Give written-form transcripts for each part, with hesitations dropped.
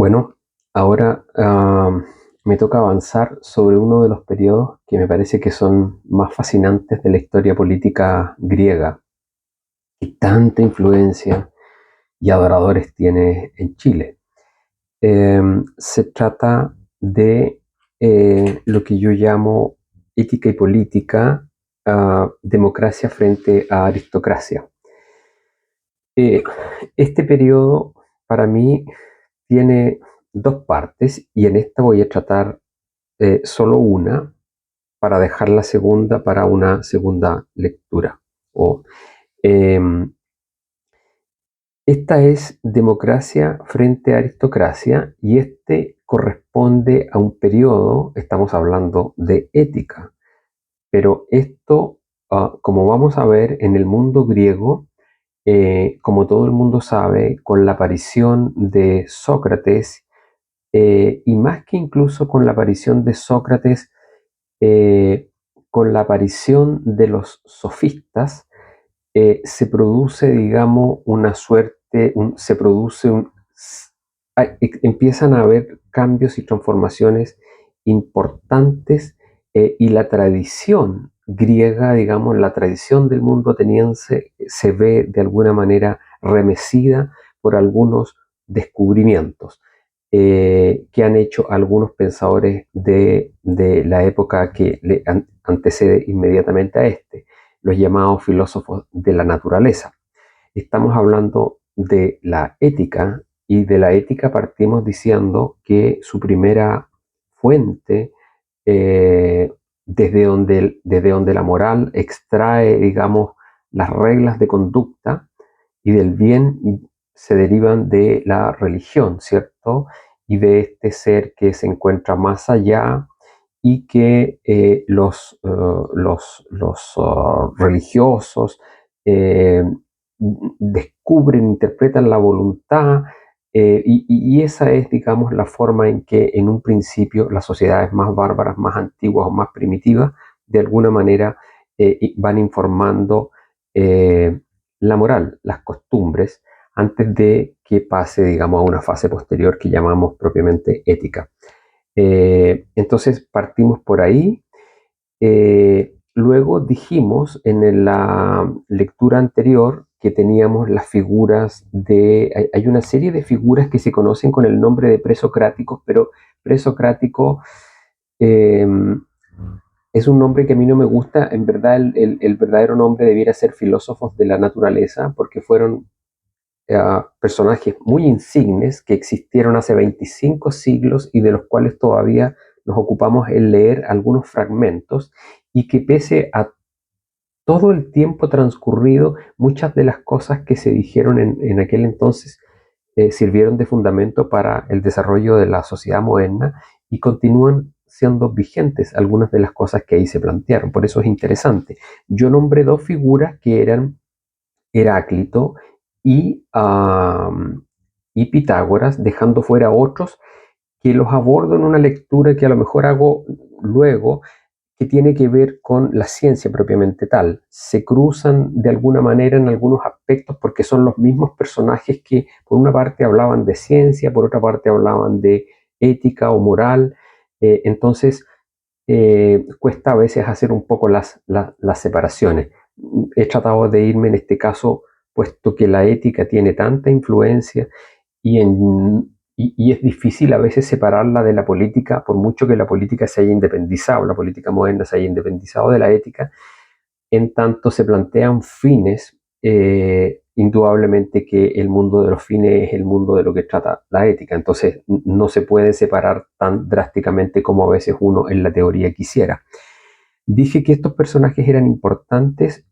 Bueno, ahora me toca avanzar sobre uno de los periodos que me parece que son más fascinantes de la historia política griega, que tanta influencia y adoradores tiene en Chile. Se trata de lo que yo llamo ética y política, democracia frente a aristocracia. Eh, este periodo para mí tiene dos partes y en esta voy a tratar solo una para dejar la segunda para una segunda lectura. O, eh, Esta es democracia frente a aristocracia y este corresponde a un periodo, estamos hablando de ética, pero esto, como vamos a ver en el mundo griego, como todo el mundo sabe, con la aparición de Sócrates, y más que incluso con la aparición de Sócrates, eh, con la aparición de los sofistas, se produce, digamos, una suerte, se produce empiezan a haber cambios y transformaciones importantes, y la tradición griega, digamos, la tradición del mundo ateniense se ve de alguna manera remecida por algunos descubrimientos que han hecho algunos pensadores de la época que le antecede inmediatamente a este, los llamados filósofos de la naturaleza. Estamos hablando de la ética y de la ética partimos diciendo que su primera fuente, desde donde la moral extrae, digamos, las reglas de conducta y del bien se derivan de la religión, ¿cierto? Y de este ser que se encuentra más allá y que los religiosos eh, descubren, interpretan la voluntad, y esa es, digamos, la forma en que en un principio las sociedades más bárbaras, más antiguas o más primitivas, de alguna manera van informando la moral, las costumbres, antes de que pase, digamos, a una fase posterior que llamamos propiamente ética. Entonces partimos por ahí. Luego dijimos en la lectura anterior que teníamos las figuras hay una serie de figuras que se conocen con el nombre de presocráticos, pero presocrático eh, es un nombre que a mí no me gusta. En verdad el verdadero nombre debiera ser filósofos de la naturaleza, porque fueron personajes muy insignes que existieron hace 25 siglos y de los cuales todavía nos ocupamos en leer algunos fragmentos y que pese a todo el tiempo transcurrido, muchas de las cosas que se dijeron en aquel entonces sirvieron de fundamento para el desarrollo de la sociedad moderna y continúan siendo vigentes algunas de las cosas que ahí se plantearon. Por eso es interesante. Yo nombré dos figuras que eran Heráclito y, y Pitágoras, dejando fuera otros que los abordo en una lectura que a lo mejor hago luego, que tiene que ver con la ciencia propiamente tal. Se cruzan de alguna manera en algunos aspectos porque son los mismos personajes que por una parte hablaban de ciencia, por otra parte hablaban de ética o moral. Entonces, cuesta a veces hacer un poco las separaciones. He tratado de irme en este caso, puesto que la ética tiene tanta influencia y es difícil a veces separarla de la política, por mucho que la política se haya independizado, la política moderna se haya independizado de la ética, en tanto se plantean fines, indudablemente que el mundo de los fines es el mundo de lo que trata la ética, entonces no se puede separar tan drásticamente como a veces uno en la teoría quisiera. Dije que estos personajes eran importantes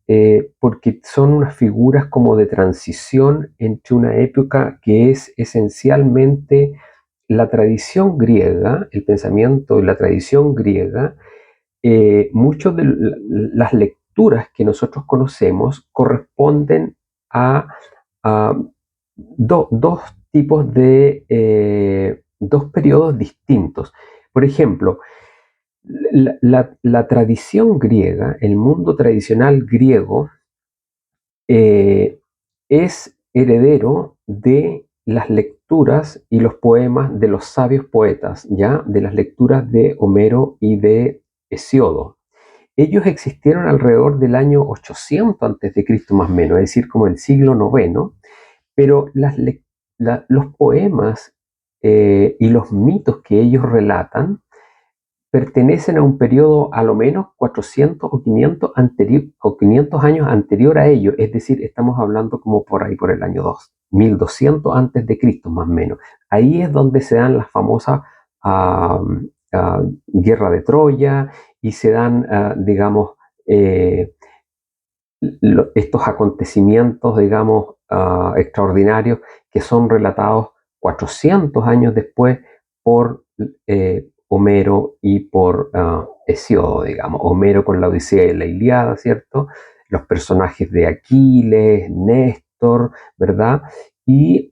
porque son unas figuras como de transición entre una época que es esencialmente la tradición griega, el pensamiento de la tradición griega. Muchas de las lecturas que nosotros conocemos corresponden a dos tipos dos periodos distintos. Por ejemplo, la tradición griega, el mundo tradicional griego, es heredero de las lecturas y los poemas de los sabios poetas, ¿ya? De las lecturas de Homero y de Hesíodo. Ellos existieron alrededor del año 800 antes de Cristo más o menos, es decir, como el siglo noveno, pero los poemas y los mitos que ellos relatan pertenecen a un periodo a lo menos 400 o 500 años anterior a ello, es decir, estamos hablando como por ahí por el año 1200 antes de Cristo más o menos. Ahí es donde se dan las famosas guerra de Troya y se dan, digamos, eh, estos acontecimientos, digamos, extraordinarios que son relatados 400 años después por Homero y por Hesíodo, digamos. Homero con la Odisea y la Ilíada, ¿cierto? Los personajes de Aquiles, Néstor, ¿verdad? Y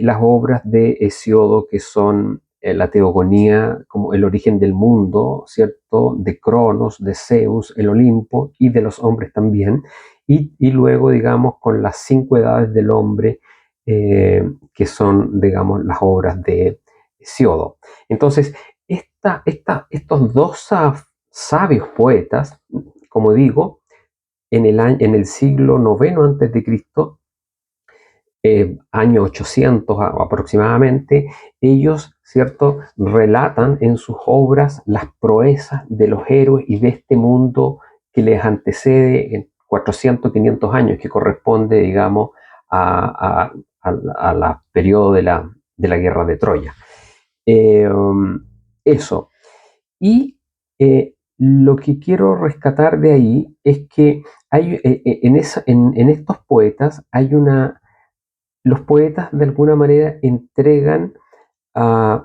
las obras de Hesíodo que son la teogonía como el origen del mundo, ¿cierto? De Cronos, de Zeus, el Olimpo y de los hombres también. Y luego, digamos, con las 5 edades del hombre, que son, digamos, las obras de Hesíodo. Entonces, estos dos sabios poetas, como digo, en el siglo noveno antes de Cristo, año 800 aproximadamente, ellos, ¿cierto?, relatan en sus obras las proezas de los héroes y de este mundo que les antecede en 400, 500 años, que corresponde, digamos, a la periodo de la guerra de Troya. Eh, Eso. Y lo que quiero rescatar de ahí es que en estos poetas hay una los poetas de alguna manera entregan uh,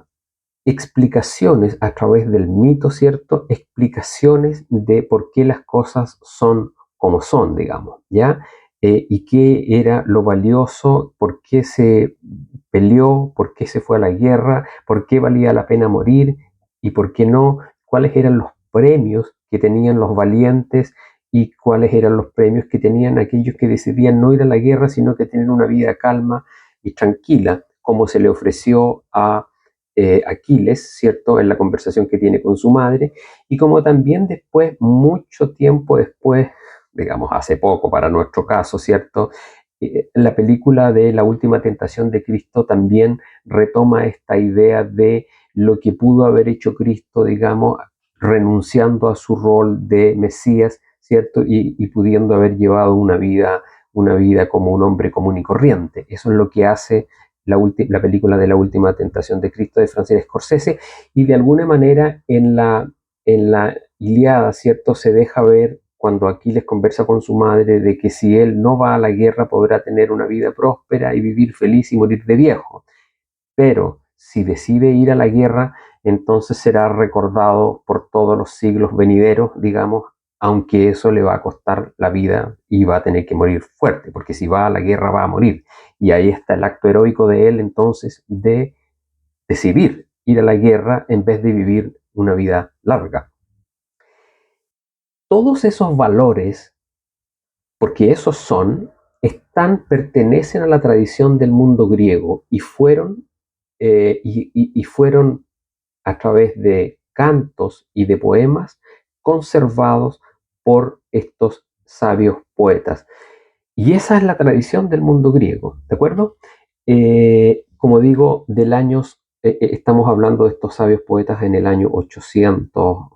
explicaciones a través del mito, ¿cierto? Explicaciones de por qué las cosas son como son, digamos, ¿ya? Y qué era lo valioso, por qué se peleó, por qué se fue a la guerra, por qué valía la pena morir y por qué no, cuáles eran los premios que tenían los valientes y cuáles eran los premios que tenían aquellos que decidían no ir a la guerra, sino que tener una vida calma y tranquila, como se le ofreció a Aquiles, ¿cierto? En la conversación que tiene con su madre, y como también después, mucho tiempo después, digamos hace poco para nuestro caso, ¿cierto? La película de La Última Tentación de Cristo también retoma esta idea de lo que pudo haber hecho Cristo, digamos, renunciando a su rol de Mesías, ¿cierto? Y pudiendo haber llevado una vida como un hombre común y corriente. Eso es lo que hace la película de La Última Tentación de Cristo de Francis Scorsese, y de alguna manera en la Ilíada, ¿cierto? Se deja ver cuando Aquiles conversa con su madre de que si él no va a la guerra podrá tener una vida próspera y vivir feliz y morir de viejo. Pero si decide ir a la guerra, entonces será recordado por todos los siglos venideros, digamos, aunque eso le va a costar la vida y va a tener que morir fuerte, porque si va a la guerra va a morir. Y ahí está el acto heroico de él entonces de decidir ir a la guerra en vez de vivir una vida larga. Todos esos valores, porque esos son, pertenecen a la tradición del mundo griego y fueron a través de cantos y de poemas conservados por estos sabios poetas. Y esa es la tradición del mundo griego, ¿de acuerdo? Como digo, estamos hablando de estos sabios poetas en el año 800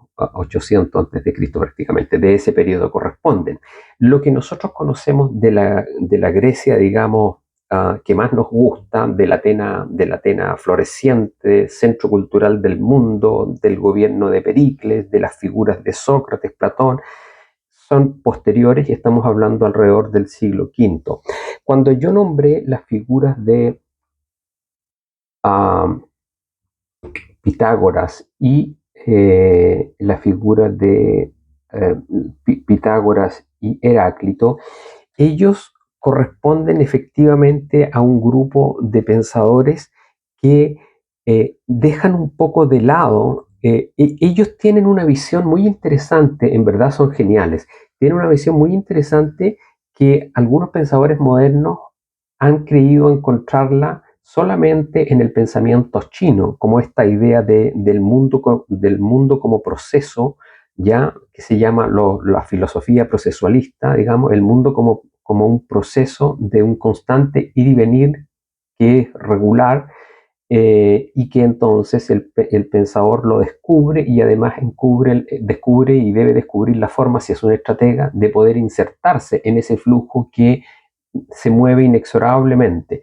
antes de Cristo prácticamente, de ese periodo corresponden. Lo que nosotros conocemos de la Grecia, digamos, que más nos gusta, de la Atena floreciente, centro cultural del mundo, del gobierno de Pericles, de las figuras de Sócrates, Platón, son posteriores y estamos hablando alrededor del siglo V. Cuando yo nombré las figuras de Pitágoras y la figura de Pitágoras y Heráclito, ellos corresponden efectivamente a un grupo de pensadores que dejan un poco de lado, ellos tienen una visión muy interesante, en verdad son geniales, tienen una visión muy interesante que algunos pensadores modernos han creído encontrarla solamente en el pensamiento chino, como esta idea del mundo como proceso, ya que se llama la filosofía procesualista, digamos, el mundo como un proceso de un constante ir y venir que es regular, y que entonces el pensador lo descubre y además descubre y debe descubrir la forma, si es un estratega, de poder insertarse en ese flujo que se mueve inexorablemente.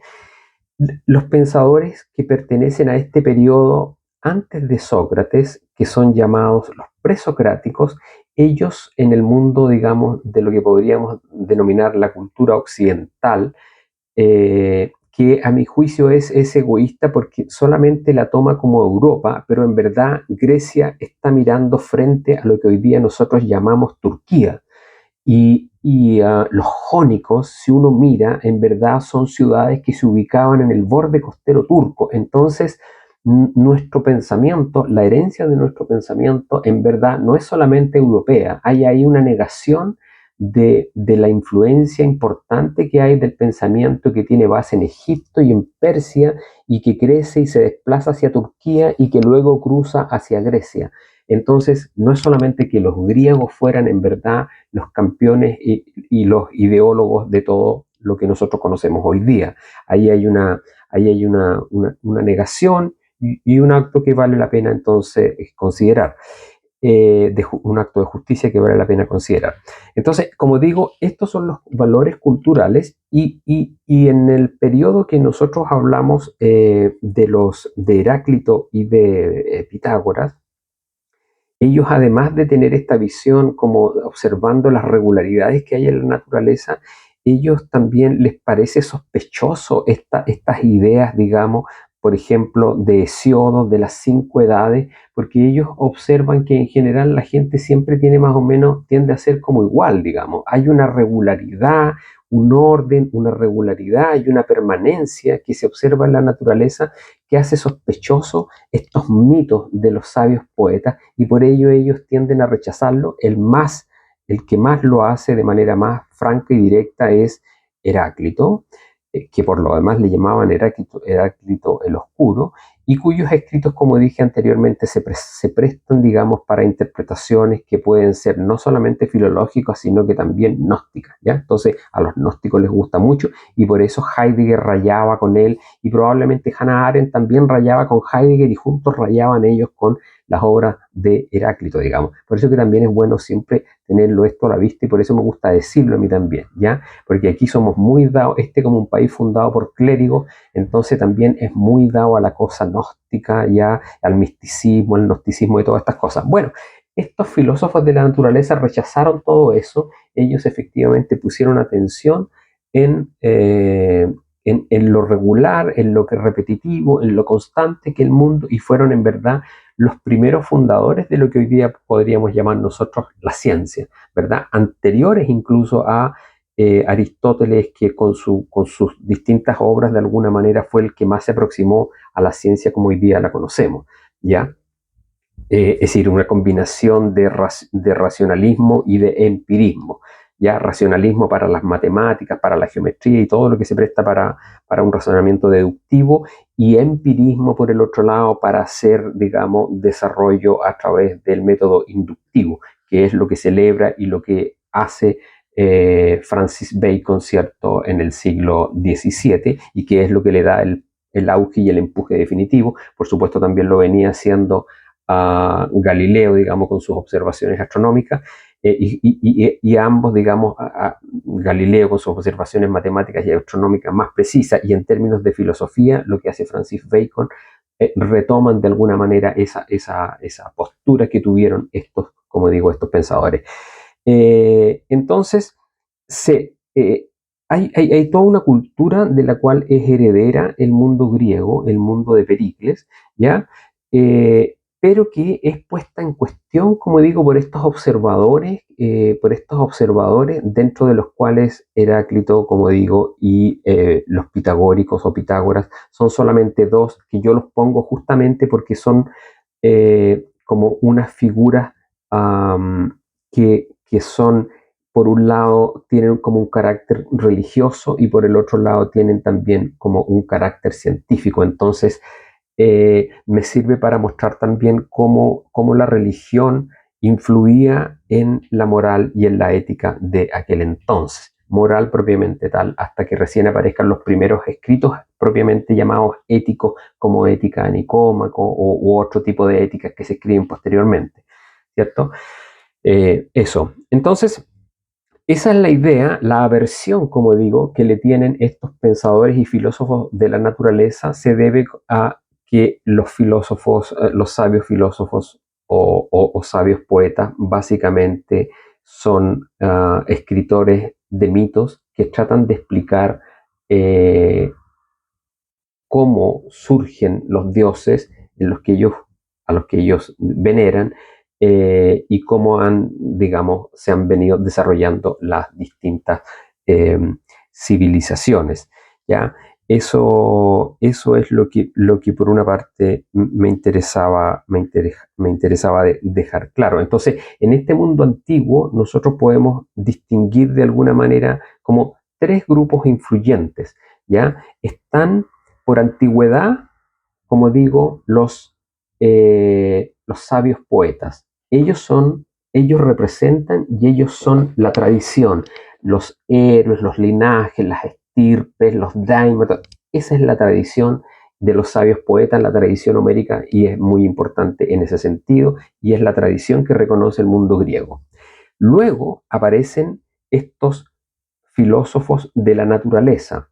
Los pensadores que pertenecen a este periodo antes de Sócrates, que son llamados los presocráticos, ellos en el mundo, digamos, de lo que podríamos denominar la cultura occidental, que a mi juicio es egoísta porque solamente la toma como Europa, pero en verdad Grecia está mirando frente a lo que hoy día nosotros llamamos Turquía. Los jónicos, si uno mira, en verdad son ciudades que se ubicaban en el borde costero turco. Entonces, nuestro pensamiento, la herencia de nuestro pensamiento, en verdad no es solamente europea. Hay ahí una negación de la influencia importante que hay del pensamiento que tiene base en Egipto y en Persia y que crece y se desplaza hacia Turquía y que luego cruza hacia Grecia. Entonces, no es solamente que los griegos fueran en verdad los campeones y los ideólogos de todo lo que nosotros conocemos hoy día. Ahí hay una negación y un acto que vale la pena entonces considerar. Un acto de justicia que vale la pena considerar. Entonces, como digo, estos son los valores culturales y en el periodo que nosotros hablamos de Heráclito y de Pitágoras, ellos, además de tener esta visión como observando las regularidades que hay en la naturaleza, ellos también les parece sospechoso estas ideas, digamos, por ejemplo, de Hesíodo, de las 5 edades, porque ellos observan que en general la gente siempre tiene más o menos, tiende a ser como igual, digamos. Hay una regularidad, un orden, una regularidad y una permanencia que se observa en la naturaleza que hace sospechoso estos mitos de los sabios poetas y por ello ellos tienden a rechazarlo. El que más lo hace de manera más franca y directa es Heráclito, que por lo demás le llamaban Heráclito el Oscuro, y cuyos escritos, como dije anteriormente, se prestan, digamos, para interpretaciones que pueden ser no solamente filológicas, sino que también gnósticas, ¿ya? Entonces, a los gnósticos les gusta mucho, y por eso Heidegger rayaba con él, y probablemente Hannah Arendt también rayaba con Heidegger, y juntos rayaban ellos con las obras de Heráclito, digamos. Por eso que también es bueno siempre tenerlo esto a la vista, y por eso me gusta decirlo a mí también, ¿ya? Porque aquí somos muy dados, como un país fundado por clérigos, entonces también es muy dado a la cosa gnóstica, ya al misticismo, al gnosticismo y todas estas cosas. Bueno, estos filósofos de la naturaleza rechazaron todo eso, ellos efectivamente pusieron atención en, eh, en lo regular, en lo que es repetitivo, en lo constante que el mundo, y fueron en verdad los primeros fundadores de lo que hoy día podríamos llamar nosotros la ciencia, ¿verdad? Anteriores incluso a Aristóteles, que con sus distintas obras de alguna manera fue el que más se aproximó a la ciencia como hoy día la conocemos, ¿ya? Es decir, una combinación de racionalismo y de empirismo, ya racionalismo para las matemáticas, para la geometría y todo lo que se presta para un razonamiento deductivo, y empirismo por el otro lado para hacer, digamos, desarrollo a través del método inductivo, que es lo que celebra y lo que hace Francis Bacon, ¿cierto?, en el siglo XVII, y que es lo que le da el auge y el empuje definitivo. Por supuesto, también lo venía haciendo a Galileo, digamos, con sus observaciones astronómicas, y ambos, digamos, a Galileo con sus observaciones matemáticas y astronómicas más precisas, y en términos de filosofía, lo que hace Francis Bacon, retoman de alguna manera esa postura que tuvieron estos, como digo, estos pensadores. Entonces, hay toda una cultura de la cual es heredera el mundo griego, el mundo de Pericles, ¿ya? Pero que es puesta en cuestión, como digo, por estos observadores dentro de los cuales Heráclito, como digo, y los pitagóricos o Pitágoras son solamente dos, que yo los pongo justamente porque son como unas figuras que son por un lado tienen como un carácter religioso y por el otro lado tienen también como un carácter científico. Entonces, me sirve para mostrar también cómo la religión influía en la moral y en la ética de aquel entonces. Moral propiamente tal, hasta que recién aparezcan los primeros escritos propiamente llamados éticos, como ética a Nicómaco u otro tipo de éticas que se escriben posteriormente, ¿cierto? Eso. Entonces, esa es la idea, la aversión, como digo, que le tienen estos pensadores y filósofos de la naturaleza se debe a que los filósofos, los sabios filósofos o sabios poetas, básicamente son escritores de mitos que tratan de explicar eh, cómo surgen los dioses a los que ellos veneran y cómo digamos, se han venido desarrollando las distintas eh, civilizaciones. ¿Ya? Eso es lo que por una parte me interesaba dejar claro. Entonces, en este mundo antiguo, nosotros podemos distinguir de alguna manera como tres grupos influyentes. ¿Ya? Están por antigüedad, como digo, los sabios poetas. Ellos representan y ellos son la tradición, los héroes, los linajes, las estirpes, los daimos. Esa es la tradición de los sabios poetas, la tradición homérica, y es muy importante en ese sentido, y es la tradición que reconoce el mundo griego. Luego aparecen estos filósofos de la naturaleza.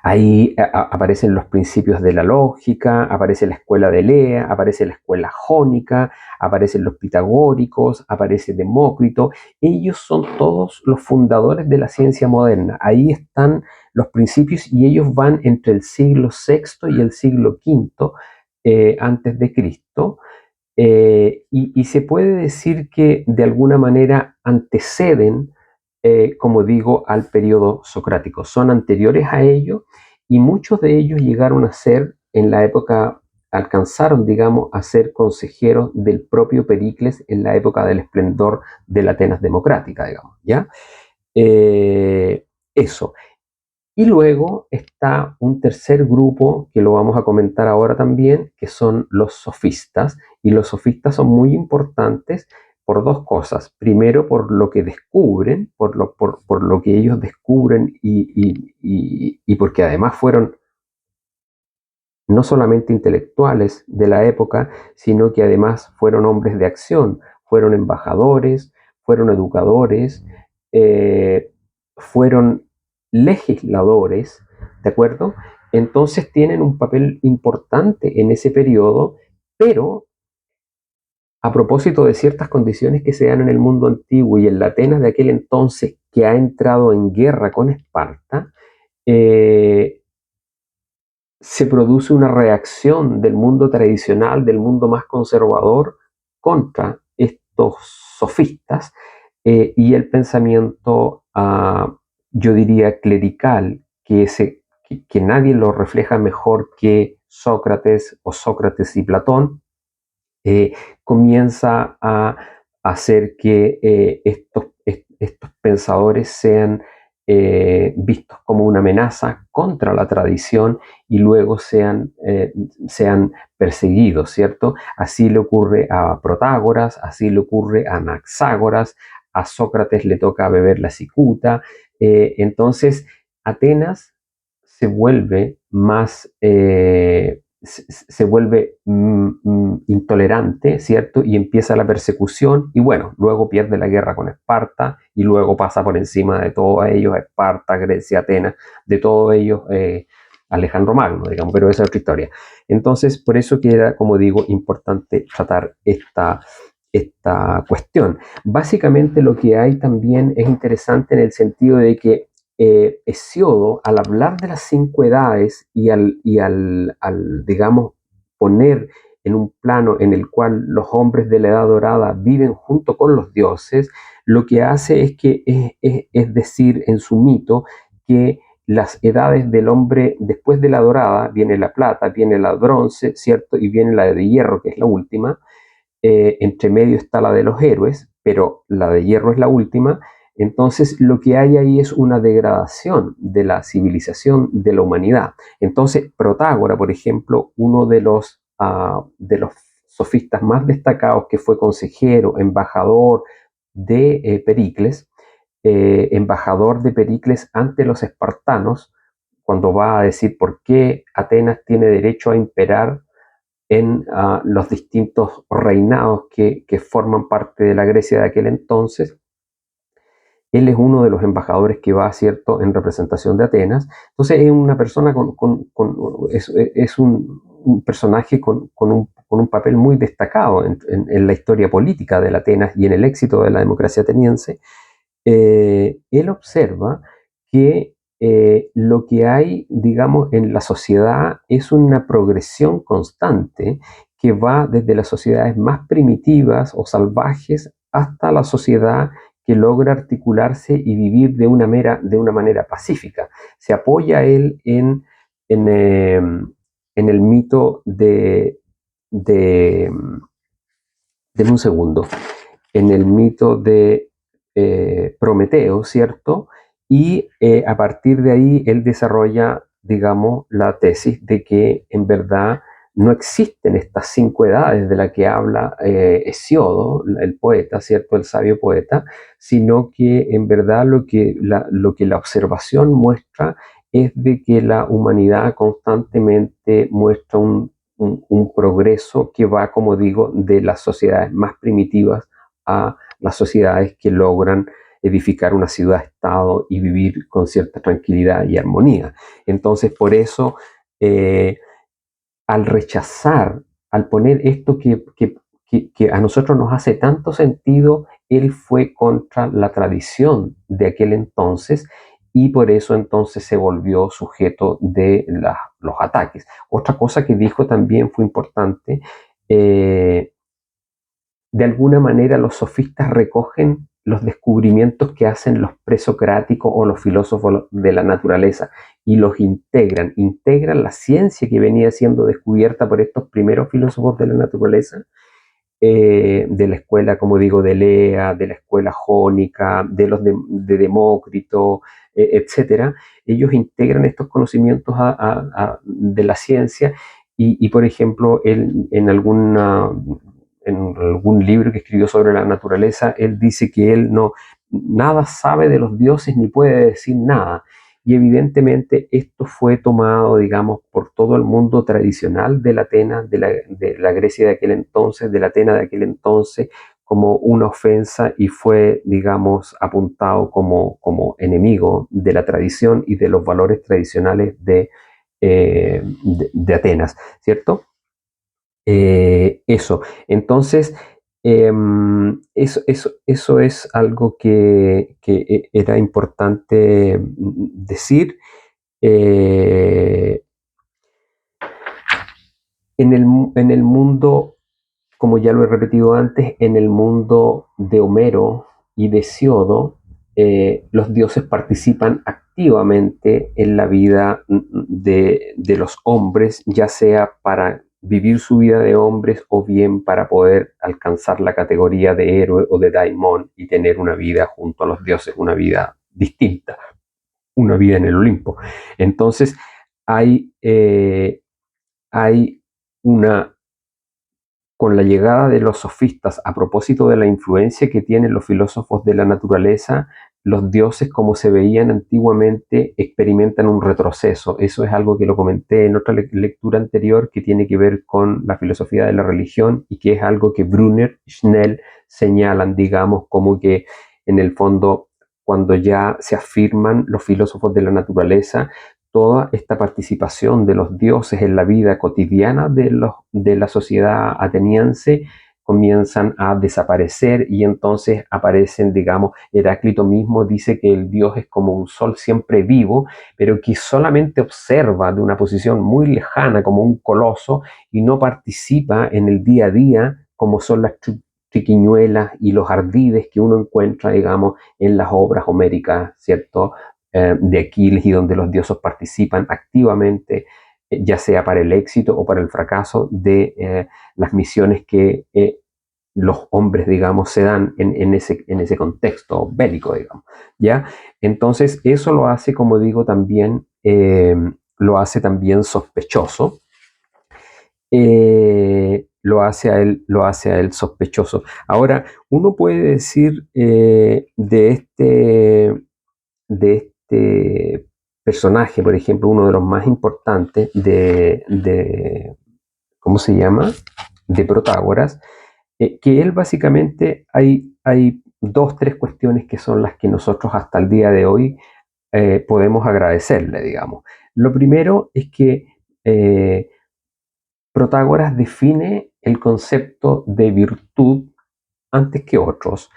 Ahí aparecen los principios de la lógica, aparece la escuela de Lea, aparece la escuela jónica, aparecen los pitagóricos, aparece Demócrito. Ellos son todos los fundadores de la ciencia moderna. Ahí están los principios y ellos van entre el siglo VI y el siglo V antes de Cristo. Y se puede decir que de alguna manera anteceden, como digo, al periodo socrático. Son anteriores a ello y muchos de ellos llegaron a ser, en la época, alcanzaron, digamos, a ser consejeros del propio Pericles en la época del esplendor de la Atenas democrática, digamos, ¿ya? Eso. Y luego está un tercer grupo que lo vamos a comentar ahora también, que son los sofistas. Y los sofistas son muy importantes por dos cosas. Primero, por lo que descubren, por lo que ellos descubren y porque además fueron no solamente intelectuales de la época, sino que además fueron hombres de acción, fueron embajadores, fueron educadores, fueron legisladores, ¿de acuerdo? Entonces tienen un papel importante en ese periodo, pero a propósito de ciertas condiciones que se dan en el mundo antiguo y en la Atenas de aquel entonces que ha entrado en guerra con Esparta, eh, se produce una reacción del mundo tradicional, del mundo más conservador, contra estos sofistas y el pensamiento, yo diría, clerical, que nadie lo refleja mejor que Sócrates o Sócrates y Platón, comienza a hacer que estos pensadores sean vistos como una amenaza contra la tradición y luego sean perseguidos, ¿cierto? Así le ocurre a Protágoras, así le ocurre a Anaxágoras, a Sócrates le toca beber la cicuta. Entonces, Atenas se vuelve más se vuelve intolerante, ¿cierto? Y empieza la persecución y bueno, luego pierde la guerra con Esparta y luego pasa por encima de todos ellos, Esparta, Grecia, Atenas, de todos ellos Alejandro Magno, digamos, pero esa es otra historia. Entonces, por eso que era, como digo, importante tratar esta cuestión. Básicamente lo que hay también es interesante en el sentido de que Hesiodo, al hablar de las cinco edades y al, digamos, poner en un plano en el cual los hombres de la Edad Dorada viven junto con los dioses, lo que hace es que es decir en su mito que las edades del hombre después de la dorada, viene la plata, viene la bronce, ¿cierto? Y viene la de hierro, que es la última. Entre medio está la de los héroes, pero la de hierro es la última. Entonces, lo que hay ahí es una degradación de la civilización de la humanidad. Entonces, Protágora, por ejemplo, uno de los sofistas más destacados, que fue consejero, embajador de embajador de Pericles ante los espartanos, cuando va a decir por qué Atenas tiene derecho a imperar en los distintos reinados que forman parte de la Grecia de aquel entonces. Él es uno de los embajadores que va, ¿cierto?, en representación de Atenas. Entonces es una persona es un personaje con un papel muy destacado en la historia política de Atenas y en el éxito de la democracia ateniense. Él observa que lo que hay, digamos, en la sociedad es una progresión constante que va desde las sociedades más primitivas o salvajes hasta la sociedad que logra articularse y vivir de una manera pacífica. Se apoya él en el mito de, de un segundo, en el mito de Prometeo, ¿cierto? Y a partir de ahí él desarrolla, digamos, la tesis de que en verdad no existen estas 5 edades de las que habla Hesiodo, el poeta, ¿cierto? El sabio poeta, sino que en verdad lo que la observación muestra es de que la humanidad constantemente muestra un progreso que va, como digo, de las sociedades más primitivas a las sociedades que logran edificar una ciudad-estado y vivir con cierta tranquilidad y armonía. Entonces, por eso, al rechazar, al poner esto que a nosotros nos hace tanto sentido, él fue contra la tradición de aquel entonces y por eso entonces se volvió sujeto de los ataques. Otra cosa que dijo también fue importante, de alguna manera los sofistas recogen los descubrimientos que hacen los presocráticos o los filósofos de la naturaleza y los integran la ciencia que venía siendo descubierta por estos primeros filósofos de la naturaleza, de la escuela, como digo, de Lea, de la escuela jónica, de Demócrito, etcétera. Ellos integran estos conocimientos de la ciencia y, por ejemplo, él en algún libro que escribió sobre la naturaleza, él dice que él nada sabe de los dioses ni puede decir nada. Y evidentemente esto fue tomado, digamos, por todo el mundo tradicional de la Atenas, de la Grecia de aquel entonces, de la Atenas de aquel entonces, como una ofensa y fue, digamos, apuntado como enemigo de la tradición y de los valores tradicionales de Atenas, ¿cierto? Eso. Entonces, eso es algo que era importante decir. Eh, en el mundo, como ya lo he repetido antes, en el mundo de Homero y de Hesiodo, los dioses participan activamente en la vida de los hombres, ya sea para vivir su vida de hombres o bien para poder alcanzar la categoría de héroe o de daimon y tener una vida junto a los dioses, una vida distinta, una vida en el Olimpo. Entonces, hay una con la llegada de los sofistas, a propósito de la influencia que tienen los filósofos de la naturaleza, los dioses como se veían antiguamente experimentan un retroceso. Eso es algo que lo comenté en otra lectura anterior que tiene que ver con la filosofía de la religión y que es algo que Brunner y Schnell señalan, digamos, como que en el fondo cuando ya se afirman los filósofos de la naturaleza, toda esta participación de los dioses en la vida cotidiana de la sociedad ateniense comienzan a desaparecer y entonces aparecen, digamos, Heráclito mismo dice que el dios es como un sol siempre vivo, pero que solamente observa de una posición muy lejana como un coloso y no participa en el día a día como son las triquiñuelas y los ardides que uno encuentra, digamos, en las obras homéricas, ¿cierto? De Aquiles y donde los dioses participan activamente, ya sea para el éxito o para el fracaso de las misiones que los hombres, digamos, se dan en ese contexto bélico, digamos, ¿ya? Entonces, eso lo hace, como digo, también, lo hace también sospechoso, lo hace a él sospechoso. Ahora, uno puede decir de este personaje, por ejemplo, uno de los más importantes ¿cómo se llama? De Protágoras, que él básicamente hay dos, tres cuestiones que son las que nosotros hasta el día de hoy podemos agradecerle, digamos. Lo primero es que Protágoras define el concepto de virtud antes que otros.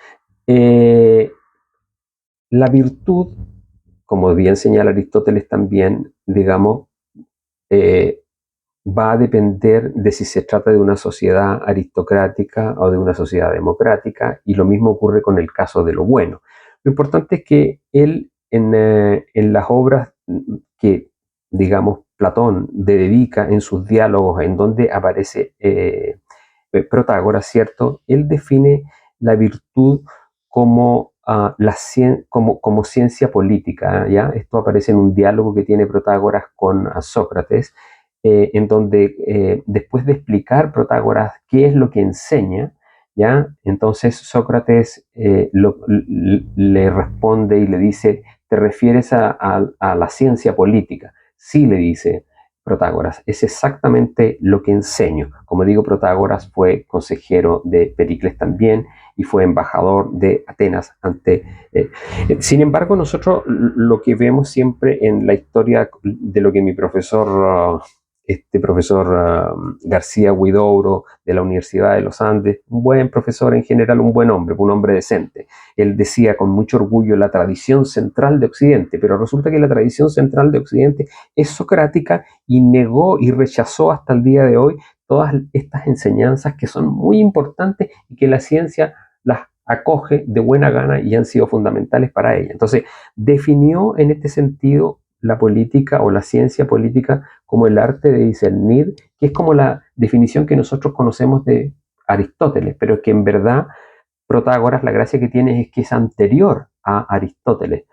Eh, la virtud, como bien señala Aristóteles también, digamos, eh, va a depender de si se trata de una sociedad aristocrática o de una sociedad democrática, y lo mismo ocurre con el caso de lo bueno. Lo importante es que él en las obras que, digamos, Platón dedica en sus diálogos, en donde aparece Protágoras, ¿cierto? Él define la virtud como, como ciencia política, ¿ya? Esto aparece en un diálogo que tiene Protágoras con Sócrates, en donde después de explicar Protágoras qué es lo que enseña, ¿ya? Entonces Sócrates le responde y le dice, ¿te refieres a la ciencia política? Sí, le dice Protágoras, es exactamente lo que enseño. Como digo, Protágoras fue consejero de Pericles también y fue embajador de Atenas ante... sin embargo, nosotros lo que vemos siempre en la historia de lo que mi profesor este profesor García Huidobro de la Universidad de los Andes, un buen profesor en general, un buen hombre, un hombre decente. Él decía con mucho orgullo la tradición central de Occidente, pero resulta que la tradición central de Occidente es socrática y negó y rechazó hasta el día de hoy todas estas enseñanzas que son muy importantes y que la ciencia las acoge de buena gana y han sido fundamentales para ella. Entonces, definió en este sentido la política o la ciencia política como el arte de discernir, que es como la definición que nosotros conocemos de Aristóteles, pero que en verdad Protágoras la gracia que tiene es que es anterior a Aristóteles.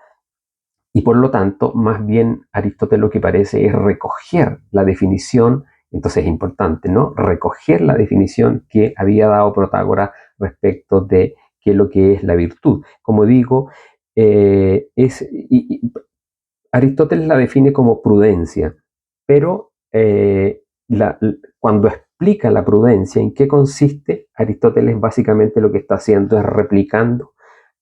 Y por lo tanto, más bien Aristóteles lo que parece es recoger la definición, entonces es importante, ¿no? Recoger la definición que había dado Protágoras respecto de qué es lo que es la virtud. Como digo, Aristóteles la define como prudencia, pero cuando explica la prudencia, en qué consiste, Aristóteles básicamente lo que está haciendo es replicando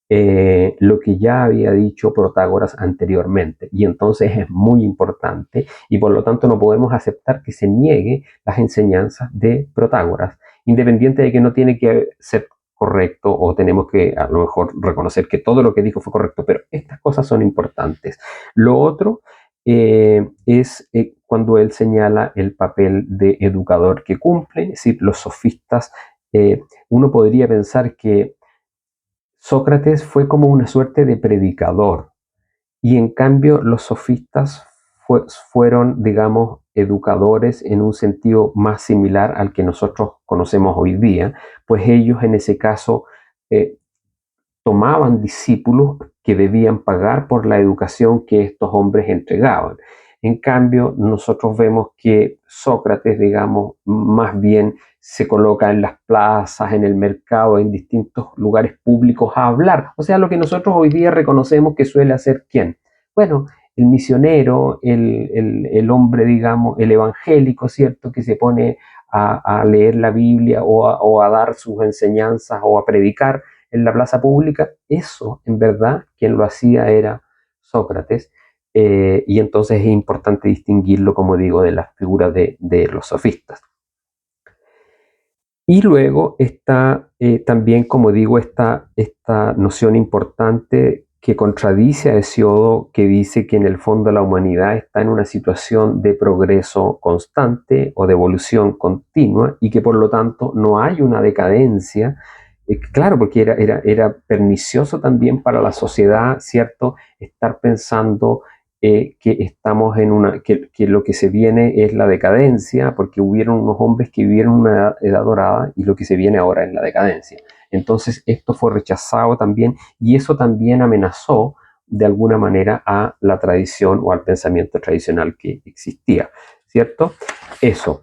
lo que ya había dicho Protágoras anteriormente. Y entonces es muy importante y por lo tanto no podemos aceptar que se niegue las enseñanzas de Protágoras, independiente de que no tiene que ser correcto o tenemos que a lo mejor reconocer que todo lo que dijo fue correcto, pero estas cosas son importantes. Lo otro es cuando él señala el papel de educador que cumple, es decir, los sofistas, uno podría pensar que Sócrates fue como una suerte de predicador y en cambio los sofistas fueron, digamos, educadores en un sentido más similar al que nosotros conocemos hoy día, pues ellos en ese caso eh, tomaban discípulos que debían pagar por la educación que estos hombres entregaban. En cambio, nosotros vemos que Sócrates, digamos, más bien se coloca en las plazas, en el mercado, en distintos lugares públicos a hablar. O sea, lo que nosotros hoy día reconocemos que suele hacer ¿quién? Bueno, el misionero, el hombre, digamos, el evangélico, ¿cierto? Que se pone a leer la Biblia o a dar sus enseñanzas o a predicar en la plaza pública. Eso, en verdad, quien lo hacía era Sócrates. Y entonces es importante distinguirlo, como digo, de las figuras de los sofistas. Y luego está también, como digo, esta noción importante que contradice a Hesiodo, que dice que en el fondo la humanidad está en una situación de progreso constante o de evolución continua y que por lo tanto no hay una decadencia. Claro, porque era pernicioso también para la sociedad, ¿cierto?, estar pensando que estamos que lo que se viene es la decadencia, porque hubieron unos hombres que vivieron una edad dorada y lo que se viene ahora es la decadencia. Entonces esto fue rechazado también y eso también amenazó de alguna manera a la tradición o al pensamiento tradicional que existía, ¿cierto? Eso.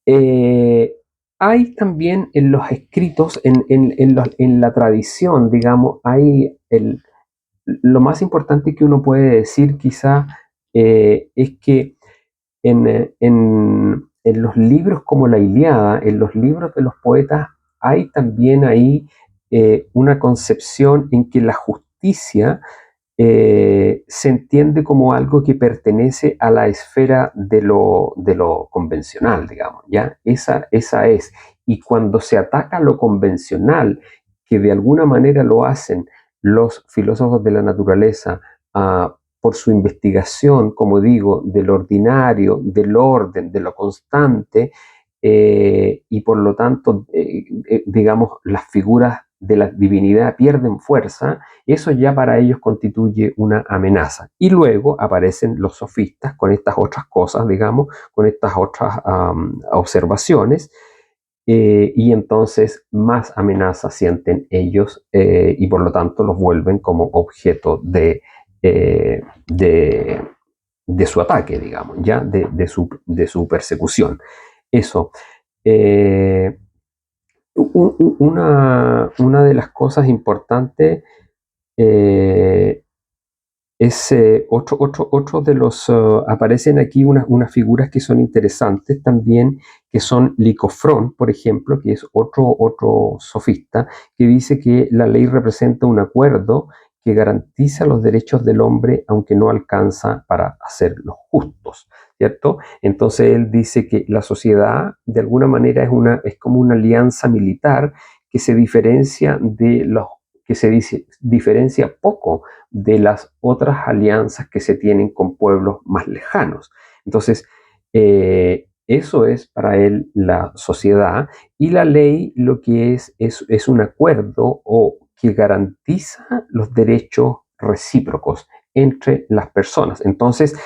Eh, Hay también en los escritos, en la tradición, digamos, lo más importante que uno puede decir quizá es que en los libros como la Ilíada, en los libros de los poetas, hay también ahí una concepción en que la justicia se entiende como algo que pertenece a la esfera de lo convencional, digamos, ¿ya? Esa es. Y cuando se ataca lo convencional, que de alguna manera lo hacen los filósofos de la naturaleza, por su investigación, como digo, del ordinario, del orden, de lo constante, y por lo tanto, digamos, las figuras de la divinidad pierden fuerza, eso ya para ellos constituye una amenaza. Y luego aparecen los sofistas con estas otras cosas, digamos, con estas otras observaciones, y entonces más amenaza sienten ellos y por lo tanto los vuelven como objeto eh, de, de su ataque, digamos, ya de su persecución. Eso. Eh, una de las cosas importantes eh, es otro de los, aparecen aquí unas figuras que son interesantes también, que son Licofrón, por ejemplo, que es otro sofista, que dice que la ley representa un acuerdo que garantiza los derechos del hombre, aunque no alcanza para hacerlos justos, ¿cierto? Entonces él dice que la sociedad, de alguna manera, es como una alianza militar que se diferencia diferencia poco de las otras alianzas que se tienen con pueblos más lejanos. Entonces, eso es para él la sociedad y la ley lo que es un acuerdo o que garantiza los derechos recíprocos entre las personas. Entonces,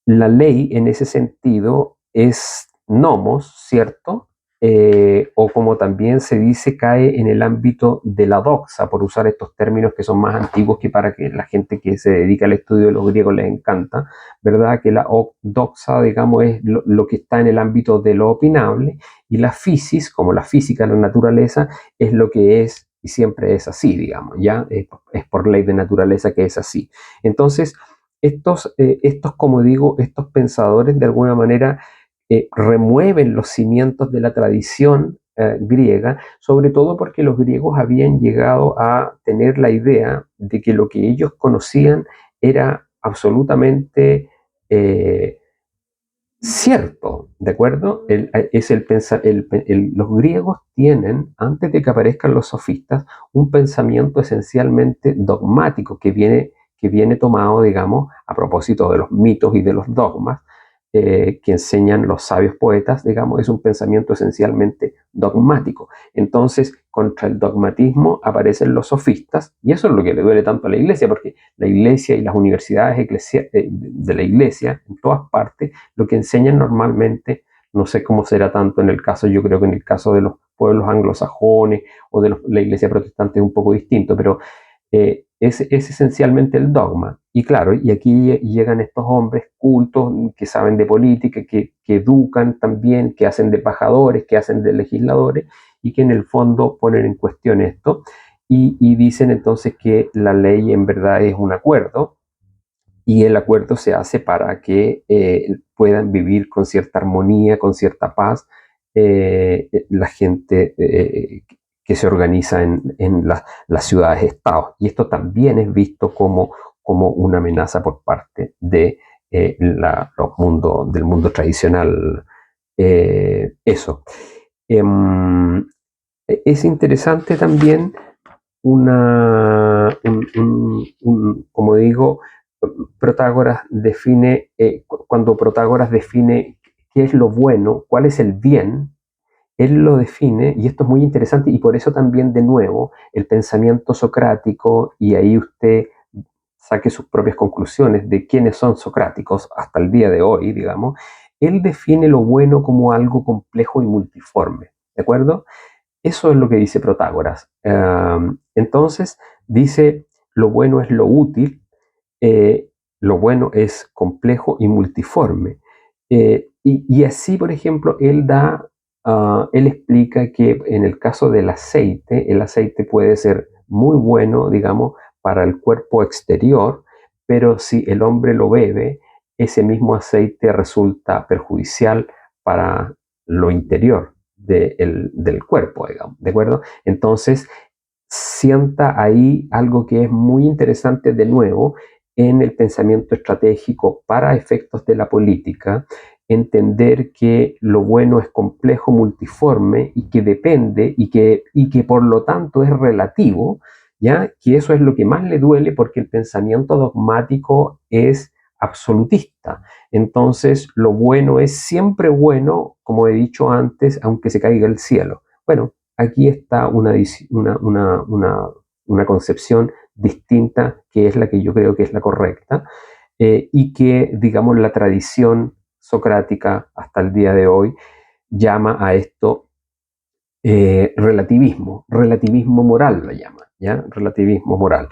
la ley en ese sentido es nomos, ¿cierto? O como también se dice, cae en el ámbito de la doxa, por usar estos términos que son más antiguos que para que la gente que se dedica al estudio de los griegos les encanta, ¿verdad? Que la doxa, digamos, es lo que está en el ámbito de lo opinable y la physis, como la física, la naturaleza, es lo que es y siempre es así, digamos, ¿ya? Es por ley de naturaleza que es así. Entonces, como digo, estos pensadores de alguna manera remueven los cimientos de la tradición griega, sobre todo porque los griegos habían llegado a tener la idea de que lo que ellos conocían era absolutamente cierto, ¿de acuerdo? Los griegos tienen, antes de que aparezcan los sofistas, un pensamiento esencialmente dogmático que viene tomado, digamos, a propósito de los mitos y de los dogmas que enseñan los sabios poetas, digamos, es un pensamiento esencialmente dogmático. Entonces, contra el dogmatismo aparecen los sofistas, y eso es lo que le duele tanto a la iglesia, porque la iglesia y las universidades de la iglesia, en todas partes, lo que enseñan normalmente, no sé cómo será tanto en el caso, yo creo que en el caso de los pueblos anglosajones o de la iglesia protestante es un poco distinto, pero es esencialmente el dogma. Y claro, y aquí llegan estos hombres cultos que saben de política, que educan también, que hacen de embajadores, que hacen de legisladores y que en el fondo ponen en cuestión esto y dicen entonces que la ley en verdad es un acuerdo y el acuerdo se hace para que puedan vivir con cierta armonía, con cierta paz, la gente que se organiza en las ciudades-estados. Y esto también es visto como una amenaza por parte de del mundo tradicional. Eso. Em, es interesante también como digo, Protágoras define, cuando Protágoras define qué es lo bueno, cuál es el bien, él lo define, y esto es muy interesante, y por eso también, de nuevo, el pensamiento socrático, y ahí usted saque sus propias conclusiones de quiénes son socráticos hasta el día de hoy, digamos, él define lo bueno como algo complejo y multiforme, ¿de acuerdo? Eso es lo que dice Protágoras. Entonces, dice, lo bueno es lo útil, eh, lo bueno es complejo y multiforme. Y así, por ejemplo, él explica que en el caso del aceite, el aceite puede ser muy bueno, digamos, para el cuerpo exterior, pero si el hombre lo bebe, ese mismo aceite resulta perjudicial para lo interior del cuerpo, digamos, ¿de acuerdo? Entonces, sienta ahí algo que es muy interesante de nuevo en el pensamiento estratégico para efectos de la política, entender que lo bueno es complejo, multiforme y que depende y que por lo tanto es relativo, ¿ya? Que eso es lo que más le duele porque el pensamiento dogmático es absolutista. Entonces, lo bueno es siempre bueno, como he dicho antes, aunque se caiga el cielo. Bueno, aquí está una concepción distinta que es la que yo creo que es la correcta y que, digamos, la tradición socrática hasta el día de hoy llama a esto relativismo moral lo llama, ¿ya? Relativismo moral.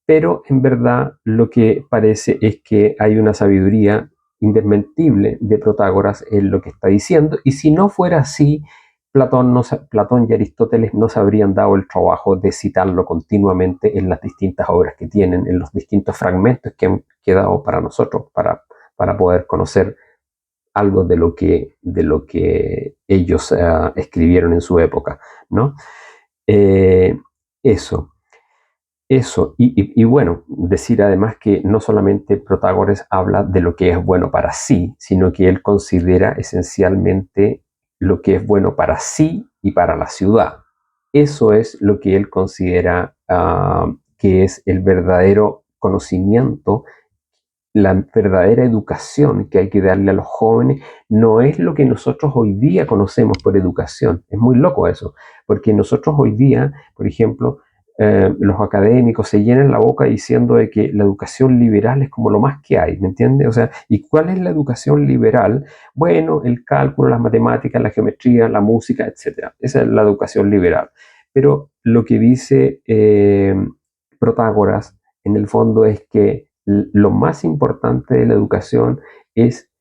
Pero en verdad lo que parece es que hay una sabiduría indesmentible de Protágoras en lo que está diciendo, y si no fuera así, Platón y Aristóteles no se habrían dado el trabajo de citarlo continuamente en las distintas obras que tienen, en los distintos fragmentos que han quedado para nosotros, para poder conocer algo de lo que ellos escribieron en su época, ¿no? Eh, eso, eso. Y bueno, decir además que no solamente Protágoras habla de lo que es bueno para sí, sino que él considera esencialmente lo que es bueno para sí y para la ciudad. Eso es lo que él considera que es el verdadero conocimiento, la verdadera educación que hay que darle a los jóvenes no es lo que nosotros hoy día conocemos por educación. Es muy loco eso, porque nosotros hoy día, por ejemplo, los académicos se llenan la boca diciendo de que la educación liberal es como lo más que hay, ¿me entiendes? O sea, ¿y cuál es la educación liberal? Bueno, el cálculo, las matemáticas, la geometría, la música, etcétera. Esa es la educación liberal. Pero lo que dice Protágoras, en el fondo, es que lo más importante de la educación es,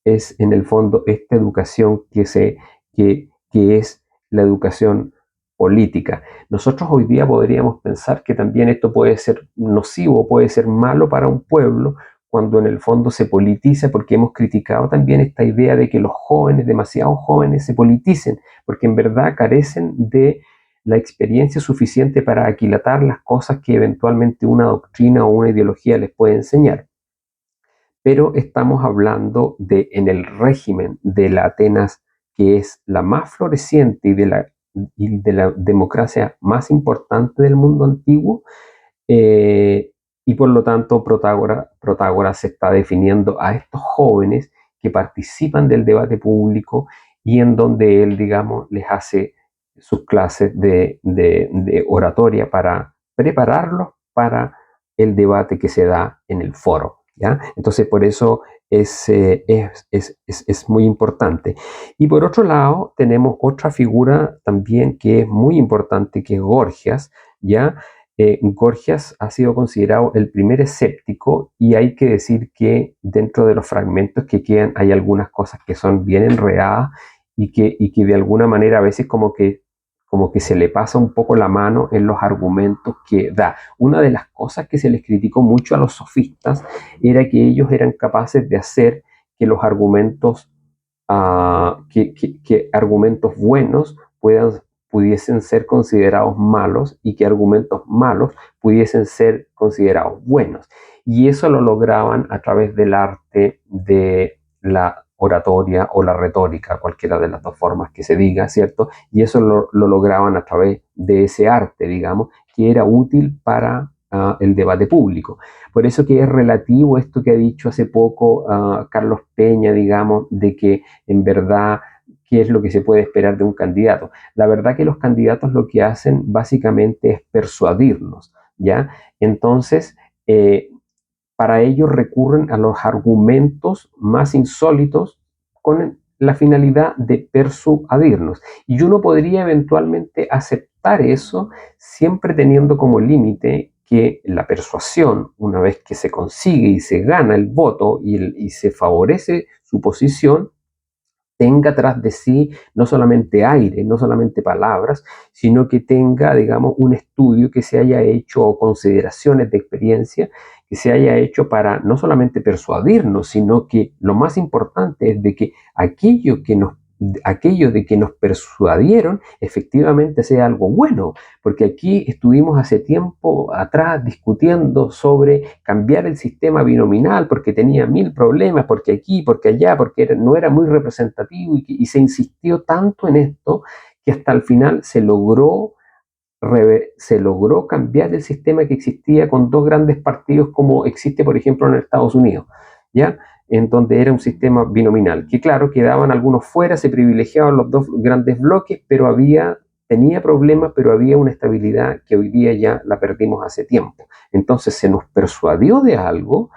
es en el fondo esta educación que es la educación política. Nosotros hoy día podríamos pensar que también esto puede ser nocivo, puede ser malo para un pueblo, cuando en el fondo se politiza, porque hemos criticado también esta idea de que los jóvenes, demasiado jóvenes, se politicen, porque en verdad carecen de la experiencia suficiente para aquilatar las cosas que eventualmente una doctrina o una ideología les puede enseñar. Pero estamos hablando de en el régimen de la Atenas, que es la más floreciente y de la democracia más importante del mundo antiguo, eh, y por lo tanto Protágoras se está definiendo a estos jóvenes que participan del debate público y en donde él, digamos, les hace sus clases de oratoria para prepararlos para el debate que se da en el foro, ¿ya? Entonces, por eso es muy importante. Y por otro lado, tenemos otra figura también que es muy importante, que es Gorgias, ¿ya? Gorgias ha sido considerado el primer escéptico, y hay que decir que dentro de los fragmentos que quedan hay algunas cosas que son bien enredadas y que de alguna manera a veces como que se le pasa un poco la mano en los argumentos que da. Una de las cosas que se les criticó mucho a los sofistas era que ellos eran capaces de hacer que los argumentos, que argumentos buenos pudiesen ser considerados malos y que argumentos malos pudiesen ser considerados buenos. Y eso lo lograban a través del arte de la oratoria o la retórica, cualquiera de las dos formas que se diga, ¿cierto? Y eso lo lograban a través de ese arte, digamos, que era útil para el debate público. Por eso que es relativo esto que ha dicho hace poco Carlos Peña, digamos, de que en verdad qué es lo que se puede esperar de un candidato. La verdad que los candidatos lo que hacen básicamente es persuadirnos, ¿ya? Entonces, para ello recurren a los argumentos más insólitos con la finalidad de persuadirnos. Y uno podría eventualmente aceptar eso siempre teniendo como límite que la persuasión, una vez que se consigue y se gana el voto y se favorece su posición, tenga tras de sí no solamente aire, no solamente palabras, sino que tenga, digamos, un estudio que se haya hecho o consideraciones de experiencia que se haya hecho para no solamente persuadirnos, sino que lo más importante es de que aquello de que nos persuadieron efectivamente sea algo bueno, porque aquí estuvimos hace tiempo atrás discutiendo sobre cambiar el sistema binominal porque tenía mil problemas, porque aquí, porque allá, porque no era muy representativo y se insistió tanto en esto que hasta el final se logró cambiar el sistema que existía con dos grandes partidos como existe, por ejemplo, en Estados Unidos, ¿ya? En donde era un sistema binominal, que claro, quedaban algunos fuera, se privilegiaban los dos grandes bloques, pero tenía problemas, pero había una estabilidad que hoy día ya la perdimos hace tiempo. Entonces se nos persuadió de algo.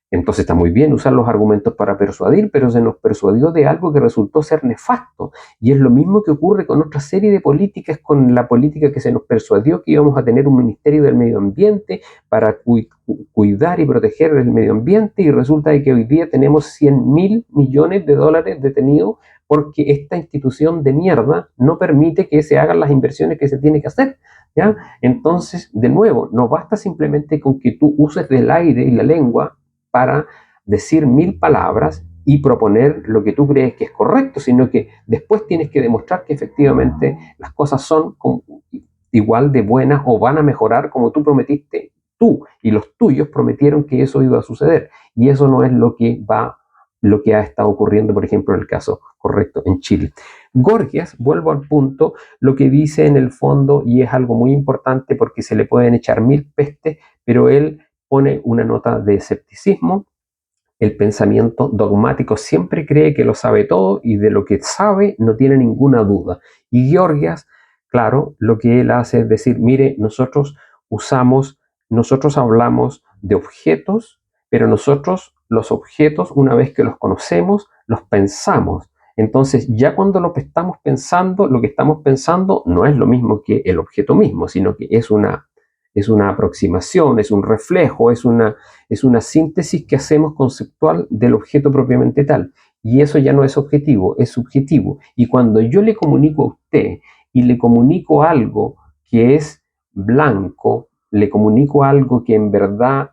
Entonces está muy bien usar los argumentos para persuadir, pero se nos persuadió de algo que resultó ser nefasto. Y es lo mismo que ocurre con otra serie de políticas, con la política que se nos persuadió que íbamos a tener un Ministerio del Medio Ambiente para cuidar y proteger el medio ambiente, y resulta que hoy día tenemos 100.000 millones de dólares detenidos porque esta institución de mierda no permite que se hagan las inversiones que se tiene que hacer. ¿Ya? Entonces, de nuevo, no basta simplemente con que tú uses del aire y la lengua para decir mil palabras y proponer lo que tú crees que es correcto, sino que después tienes que demostrar que efectivamente las cosas son igual de buenas o van a mejorar como tú prometiste. Tú y los tuyos prometieron que eso iba a suceder, y eso no es lo que ha estado ocurriendo, por ejemplo, en el caso correcto en Chile. Gorgias, vuelvo al punto, lo que dice en el fondo, y es algo muy importante porque se le pueden echar mil pestes, pero él pone una nota de escepticismo. El pensamiento dogmático siempre cree que lo sabe todo y de lo que sabe no tiene ninguna duda. Y Georgias, claro, lo que él hace es decir, mire, nosotros hablamos de objetos, pero nosotros los objetos, una vez que los conocemos, los pensamos. Entonces, ya cuando lo estamos pensando, lo que estamos pensando no es lo mismo que el objeto mismo, sino que es una aproximación, es un reflejo, es una síntesis que hacemos conceptual del objeto propiamente tal. Y eso ya no es objetivo, es subjetivo. Y cuando yo le comunico a usted y le comunico algo que es blanco, le comunico algo que en verdad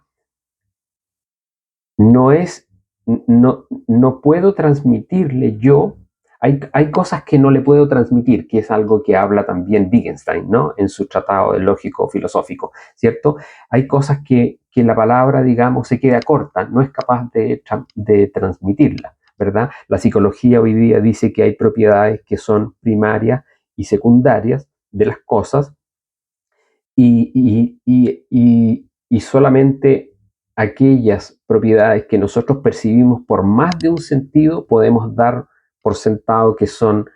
no es, no puedo transmitirle yo. Hay cosas que no le puedo transmitir, que es algo que habla también Wittgenstein, ¿no? En su tratado de lógico filosófico, ¿cierto? Hay cosas que la palabra, digamos, se queda corta, no es capaz de transmitirla, ¿verdad? La psicología hoy día dice que hay propiedades que son primarias y secundarias de las cosas, y solamente aquellas propiedades que nosotros percibimos por más de un sentido podemos dar por sentado que son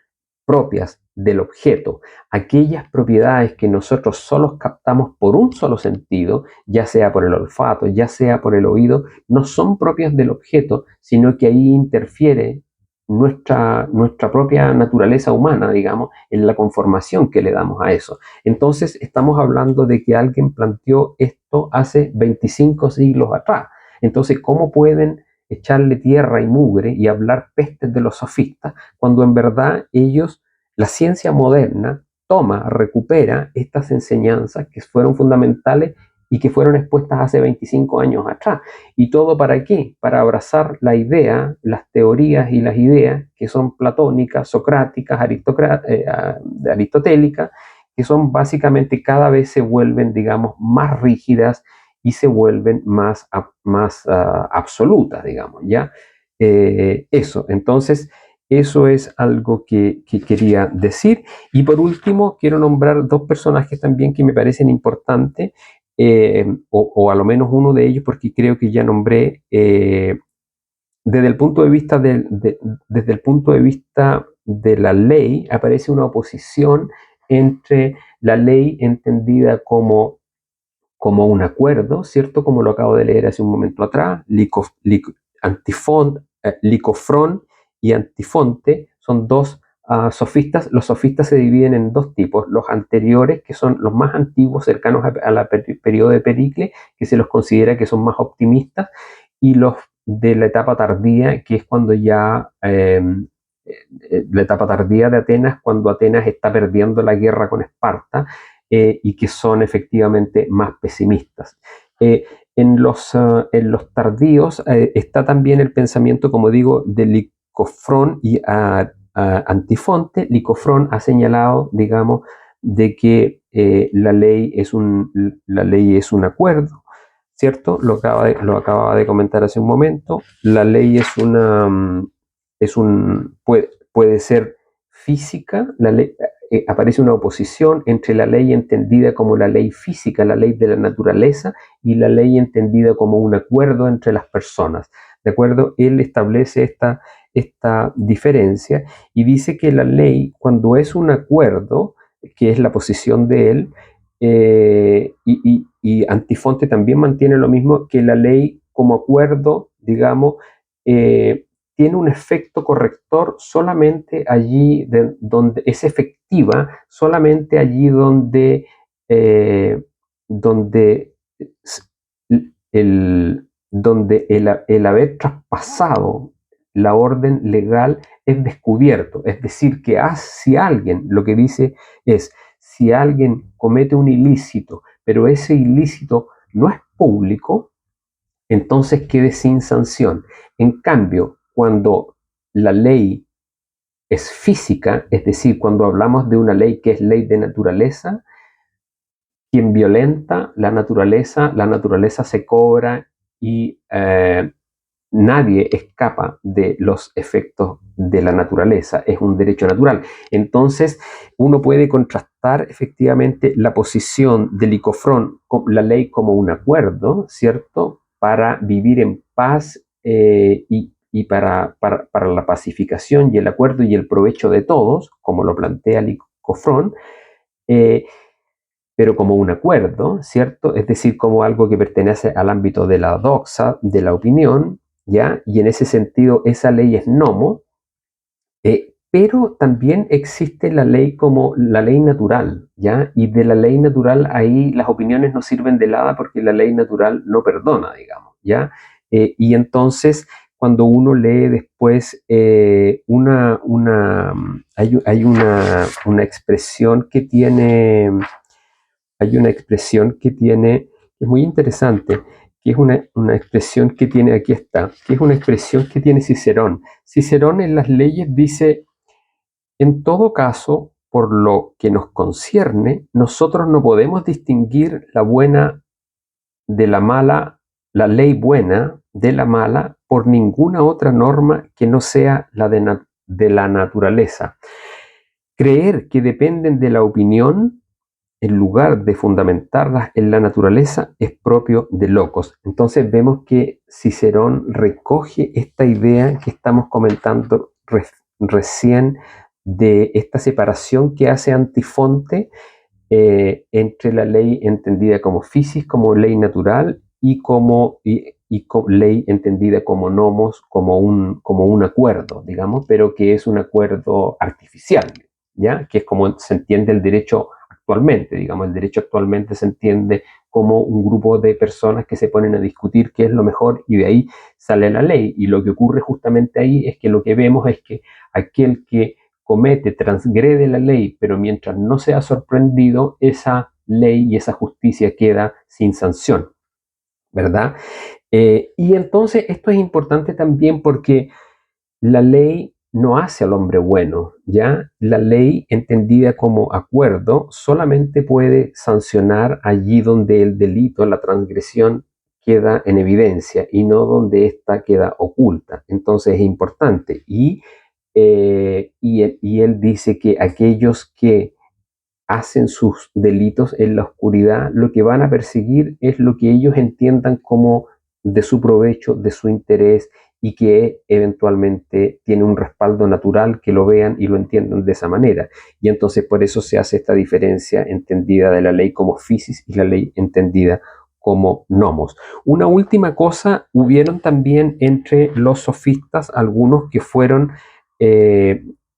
propias del objeto. Aquellas propiedades que nosotros solo captamos por un solo sentido, ya sea por el olfato, ya sea por el oído, no son propias del objeto, sino que ahí interfiere nuestra propia naturaleza humana, digamos, en la conformación que le damos a eso. Entonces, estamos hablando de que alguien planteó esto hace 25 siglos atrás. Entonces, ¿cómo pueden echarle tierra y mugre y hablar pestes de los sofistas cuando en verdad la ciencia moderna, recupera estas enseñanzas que fueron fundamentales y que fueron expuestas hace 25 años atrás? ¿Y todo para qué? Para abrazar la idea, las teorías y las ideas que son platónicas, socráticas, aristotélicas, que son básicamente cada vez se vuelven, digamos, más rígidas y se vuelven más absolutas, digamos, ¿ya? Entonces, eso es algo que quería decir. Y por último, quiero nombrar dos personajes también que me parecen importantes, o a lo menos uno de ellos, porque creo que ya nombré, desde el punto de vista desde el punto de vista de la ley, aparece una oposición entre la ley entendida como como un acuerdo, ¿cierto? Como lo acabo de leer hace un momento atrás, Licofrón y Antifonte son dos sofistas. Los sofistas se dividen en dos tipos: los anteriores, que son los más antiguos, cercanos a la periodo de Pericles, que se los considera que son más optimistas, y los de la etapa tardía, que es cuando ya la etapa tardía de Atenas, cuando Atenas está perdiendo la guerra con Esparta, y que son efectivamente más pesimistas. Eh, en los tardíos está también el pensamiento, como digo, de Licofrón y Antifonte. Licofrón ha señalado, digamos, de que la ley es un acuerdo, ¿cierto? Lo acababa de comentar hace un momento. La ley puede ser física. Aparece una oposición entre la ley entendida como la ley física, la ley de la naturaleza, y la ley entendida como un acuerdo entre las personas. ¿De acuerdo? Él establece esta diferencia y dice que la ley, cuando es un acuerdo, que es la posición de él, y Antifonte también mantiene lo mismo, que la ley como acuerdo, digamos, tiene un efecto corrector solamente allí donde es efectiva, solamente allí eh, donde, el haber traspasado la orden legal es descubierto. Es decir, que si alguien, lo que dice es, si alguien comete un ilícito, pero ese ilícito no es público, entonces quede sin sanción. En cambio, cuando la ley es física, es decir, cuando hablamos de una ley que es ley de naturaleza, quien violenta la naturaleza se cobra, y nadie escapa de los efectos de la naturaleza, es un derecho natural. Entonces, uno puede contrastar efectivamente la posición de Licofrón con la ley como un acuerdo, ¿cierto? Para vivir en paz, y para la pacificación y el acuerdo y el provecho de todos, como lo plantea Licofrón, eh, pero como un acuerdo, ¿cierto? Es decir, como algo que pertenece al ámbito de la doxa, de la opinión, ¿ya? Y en ese sentido, esa ley es nomo, pero también existe la ley como la ley natural, ¿ya? Y de la ley natural ahí las opiniones no sirven de nada porque la ley natural no perdona, digamos, ¿ya? Y entonces, cuando uno lee después hay una expresión que tiene, que es muy interesante, que es una expresión que tiene, aquí está, que es una expresión que tiene Cicerón. Cicerón en las leyes dice: en todo caso, por lo que nos concierne, nosotros no podemos distinguir la buena de la mala, la ley buena de la mala, por ninguna otra norma que no sea la de la naturaleza. Creer que dependen de la opinión en lugar de fundamentarlas en la naturaleza es propio de locos. Entonces vemos que Cicerón recoge esta idea que estamos comentando recién, de esta separación que hace Antifonte entre la ley entendida como physis, como ley natural, y ley entendida como nomos, como un acuerdo, digamos, pero que es un acuerdo artificial, ¿ya? Que es como se entiende el derecho actualmente, digamos. El derecho actualmente se entiende como un grupo de personas que se ponen a discutir qué es lo mejor, y de ahí sale la ley. Y lo que ocurre justamente ahí es que lo que vemos es que aquel que transgrede la ley, pero mientras no sea sorprendido, esa ley y esa justicia queda sin sanción, ¿verdad? Y entonces esto es importante también porque la ley no hace al hombre bueno, ¿ya? La ley, entendida como acuerdo, solamente puede sancionar allí donde el delito, la transgresión, queda en evidencia y no donde ésta queda oculta. Entonces es importante. Y él dice que aquellos que hacen sus delitos en la oscuridad, lo que van a perseguir es lo que ellos entiendan como de su provecho, de su interés, y que eventualmente tiene un respaldo natural que lo vean y lo entiendan de esa manera. Y entonces por eso se hace esta diferencia entendida de la ley como physis y la ley entendida como nomos. Una última cosa, hubieron también entre los sofistas algunos que fueron,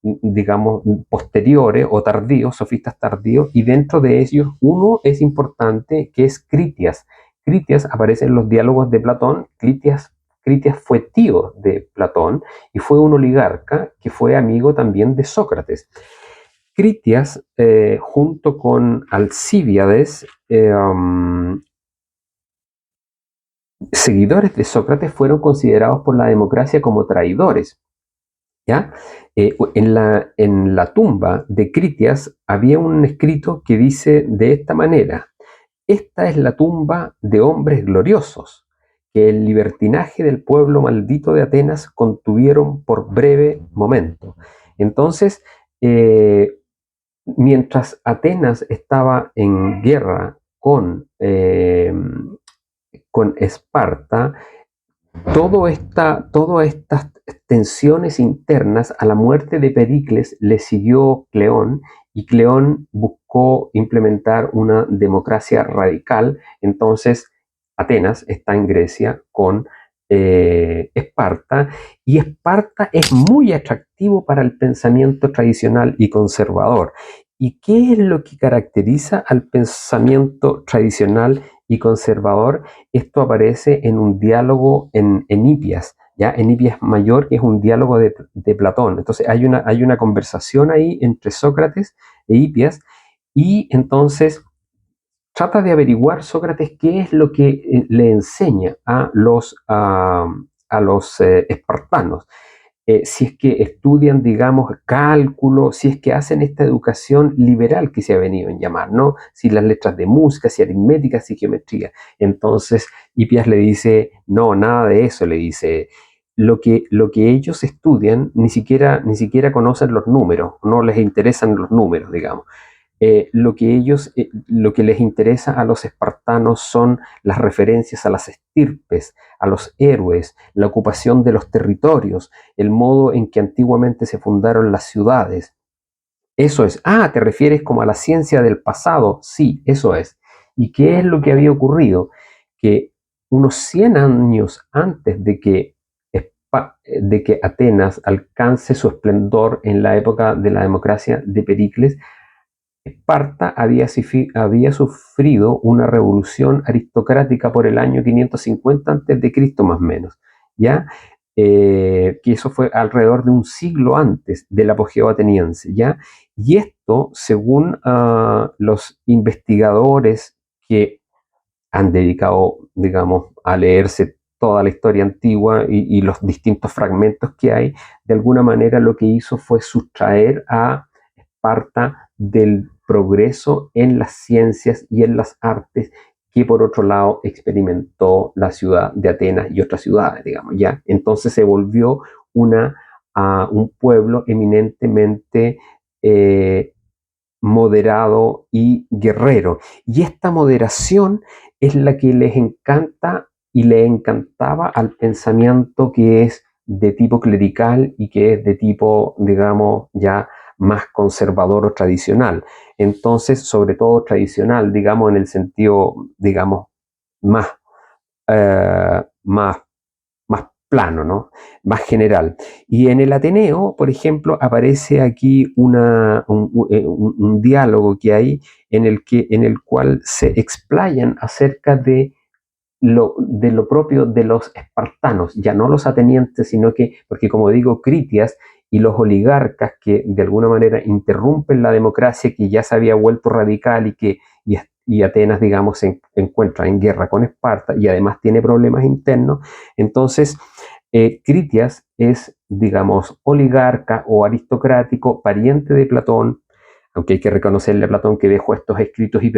digamos, posteriores o tardíos, sofistas tardíos, y dentro de ellos uno es importante, que es Critias. Critias aparece en los diálogos de Platón. Critias fue tío de Platón y fue un oligarca que fue amigo también de Sócrates. Critias, junto con Alcíbiades, seguidores de Sócrates, fueron considerados por la democracia como traidores. ¿Ya? En la tumba de Critias había un escrito que dice de esta manera: esta es la tumba de hombres gloriosos, que el libertinaje del pueblo maldito de Atenas contuvieron por breve momento. Entonces, mientras Atenas estaba en guerra con Esparta, todas estas tensiones internas, a la muerte de Pericles le siguió Cleón, y Cleón buscó implementar una democracia radical. Entonces Atenas está en Grecia con Esparta, y Esparta es muy atractivo para el pensamiento tradicional y conservador. ¿Y qué es lo que caracteriza al pensamiento tradicional y conservador? Esto aparece en un diálogo en Hipias, ¿ya? En Hipias Mayor, que es un diálogo de Platón. Entonces hay una conversación ahí entre Sócrates e Hipias, y entonces trata de averiguar Sócrates qué es lo que le enseña a los espartanos. Si es que estudian, digamos, cálculo, si es que hacen esta educación liberal que se ha venido en llamar, ¿no? Si las letras de música, si aritmética, si geometría. Entonces, Hipias le dice, no, nada de eso, le dice, lo que ellos estudian ni siquiera conocen los números, no les interesan los números, digamos. Lo que les interesa a los espartanos son las referencias a las estirpes, a los héroes, la ocupación de los territorios, el modo en que antiguamente se fundaron las ciudades. Eso es. Ah, ¿te refieres como a la ciencia del pasado? Sí, eso es. ¿Y qué es lo que había ocurrido? Que unos 100 años antes de que Atenas alcance su esplendor en la época de la democracia de Pericles, Esparta había sufrido una revolución aristocrática por el año 550 a.C., más o menos, ¿ya? Que eso fue alrededor de un siglo antes del apogeo ateniense, ¿ya? Y esto, según los investigadores que han dedicado, digamos, a leerse toda la historia antigua y los distintos fragmentos que hay, de alguna manera lo que hizo fue sustraer a Esparta del progreso en las ciencias y en las artes que por otro lado experimentó la ciudad de Atenas y otras ciudades, digamos, ¿ya? Entonces se volvió un pueblo eminentemente moderado y guerrero. Y esta moderación es la que les encanta y le encantaba al pensamiento que es de tipo clerical y que es de tipo, digamos, ya más conservador o tradicional. Entonces, sobre todo tradicional, digamos, en el sentido, digamos, más, más plano, ¿no? Más general. Y en el Ateneo, por ejemplo, aparece aquí un diálogo que hay en el cual se explayan acerca de lo propio de los espartanos, ya no los atenienses, sino que, porque como digo, Critias y los oligarcas que de alguna manera interrumpen la democracia que ya se había vuelto radical y Atenas, digamos, se encuentra en guerra con Esparta y además tiene problemas internos. Entonces, Critias es, digamos, oligarca o aristocrático, pariente de Platón, aunque hay que reconocerle a Platón que dejó estos escritos y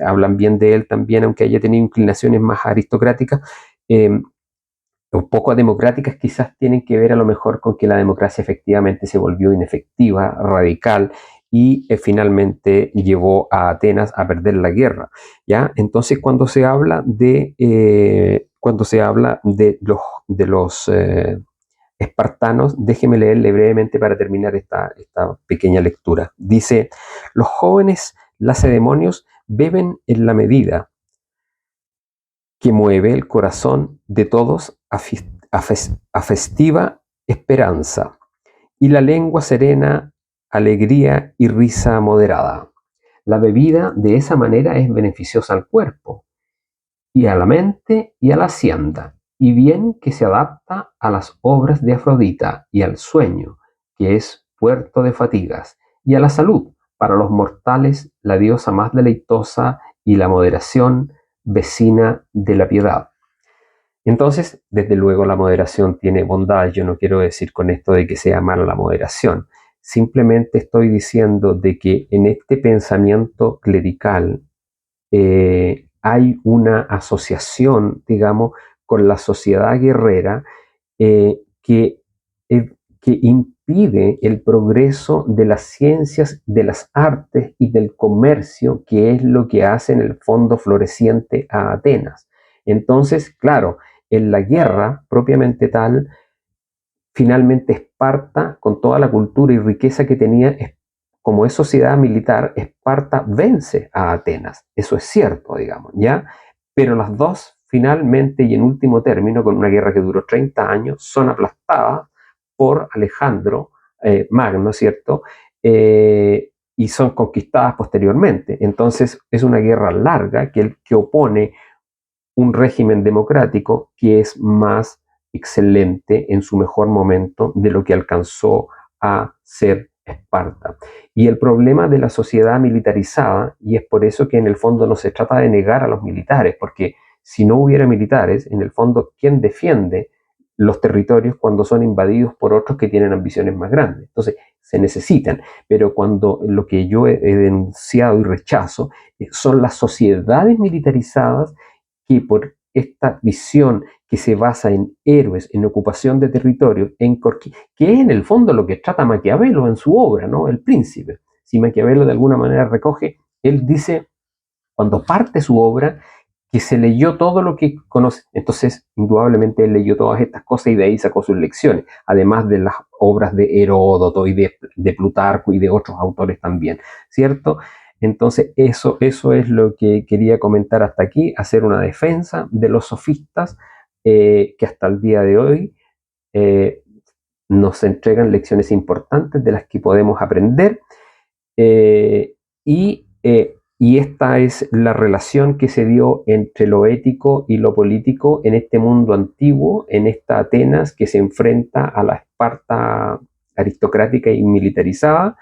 hablan bien de él también, aunque haya tenido inclinaciones más aristocráticas, un poco democráticas, quizás tienen que ver a lo mejor con que la democracia efectivamente se volvió inefectiva, radical, y finalmente llevó a Atenas a perder la guerra, ¿ya? Entonces, cuando se habla de los espartanos, déjeme leerle brevemente para terminar esta pequeña lectura. Dice: los jóvenes lacedemonios beben en la medida que mueve el corazón de todos a festiva esperanza, y la lengua serena, alegría y risa moderada. La bebida de esa manera es beneficiosa al cuerpo, y a la mente y a la hacienda, y bien que se adapta a las obras de Afrodita y al sueño, que es puerto de fatigas, y a la salud, para los mortales la diosa más deleitosa, y la moderación, vecina de la piedad. Entonces, desde luego la moderación tiene bondades. Yo no quiero decir con esto de que sea mala la moderación. Simplemente estoy diciendo de que en este pensamiento clerical hay una asociación, digamos, con la sociedad guerrera eh, que, que impide el progreso de las ciencias, de las artes y del comercio, que es lo que hace en el fondo floreciente a Atenas. Entonces, claro, en la guerra propiamente tal, finalmente Esparta, con toda la cultura y riqueza que tenía, como es sociedad militar, Esparta vence a Atenas. Eso es cierto, digamos, ¿ya? Pero las dos, finalmente y en último término, con una guerra que duró 30 años, son aplastadas por Alejandro Magno, ¿cierto? Y son conquistadas posteriormente. Entonces, es una guerra larga que opone un régimen democrático que es más excelente en su mejor momento de lo que alcanzó a ser Esparta. Y el problema de la sociedad militarizada, y es por eso que en el fondo no se trata de negar a los militares, porque si no hubiera militares, en el fondo, ¿quién defiende los territorios cuando son invadidos por otros que tienen ambiciones más grandes? Entonces, se necesitan, pero cuando lo que yo he denunciado y rechazo son las sociedades militarizadas que por esta visión que se basa en héroes, en ocupación de territorio, que es en el fondo lo que trata Maquiavelo en su obra, ¿no? El Príncipe. Si Maquiavelo de alguna manera recoge, él dice, cuando parte su obra, que se leyó todo lo que conoce. Entonces, indudablemente, él leyó todas estas cosas y de ahí sacó sus lecciones, además de las obras de Heródoto y de Plutarco y de otros autores también, ¿cierto? Entonces, eso es lo que quería comentar hasta aquí, hacer una defensa de los sofistas que hasta el día de hoy eh, nos entregan lecciones importantes de las que podemos aprender eh, y esta es la relación que se dio entre lo ético y lo político en este mundo antiguo, en esta Atenas que se enfrenta a la Esparta aristocrática y militarizada,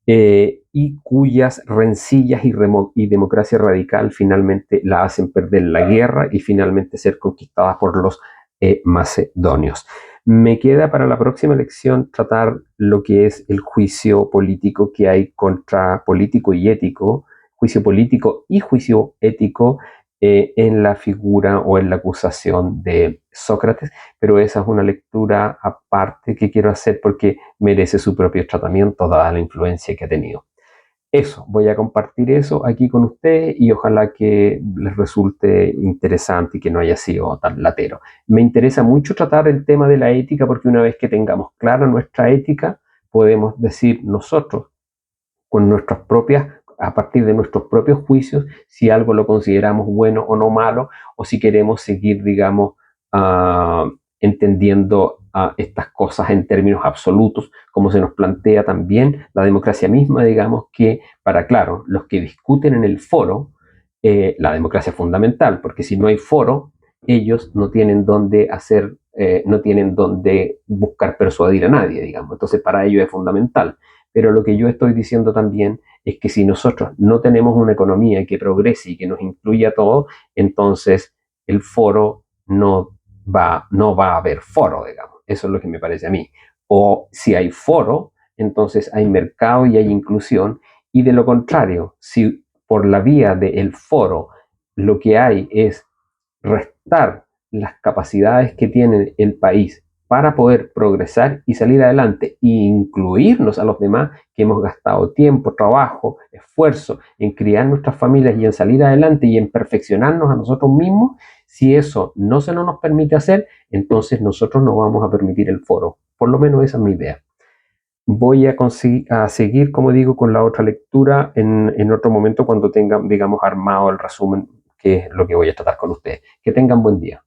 y cuyas rencillas y democracia radical finalmente la hacen perder la guerra y finalmente ser conquistada por los macedonios. Me queda para la próxima lección tratar lo que es el juicio político que hay contra político y ético, juicio político y juicio ético en la figura o en la acusación de Sócrates, pero esa es una lectura aparte que quiero hacer porque merece su propio tratamiento dada la influencia que ha tenido. Eso, voy a compartir eso aquí con ustedes y ojalá que les resulte interesante y que no haya sido tan latero. Me interesa mucho tratar el tema de la ética porque una vez que tengamos clara nuestra ética, podemos decir nosotros, con nuestras propias, a partir de nuestros propios juicios, si algo lo consideramos bueno o no malo, o si queremos seguir, digamos, entendiendo estas cosas en términos absolutos, como se nos plantea también la democracia misma, digamos que, para claro, los que discuten en el foro, la democracia es fundamental, porque si no hay foro, ellos no tienen dónde hacer, no tienen dónde buscar persuadir a nadie, digamos. Entonces, para ellos es fundamental. Pero lo que yo estoy diciendo también es que si nosotros no tenemos una economía que progrese y que nos incluya a todos, entonces el foro no va a haber foro, digamos. Eso es lo que me parece a mí. O si hay foro, entonces hay mercado y hay inclusión. Y de lo contrario, si por la vía del foro lo que hay es restar las capacidades que tiene el país para poder progresar y salir adelante e incluirnos a los demás que hemos gastado tiempo, trabajo, esfuerzo en criar nuestras familias y en salir adelante y en perfeccionarnos a nosotros mismos. Si eso no se nos permite hacer, entonces nosotros no vamos a permitir el foro. Por lo menos esa es mi idea. Voy a seguir, como digo, con la otra lectura en otro momento cuando tenga, digamos, armado el resumen, que es lo que voy a tratar con ustedes. Que tengan buen día.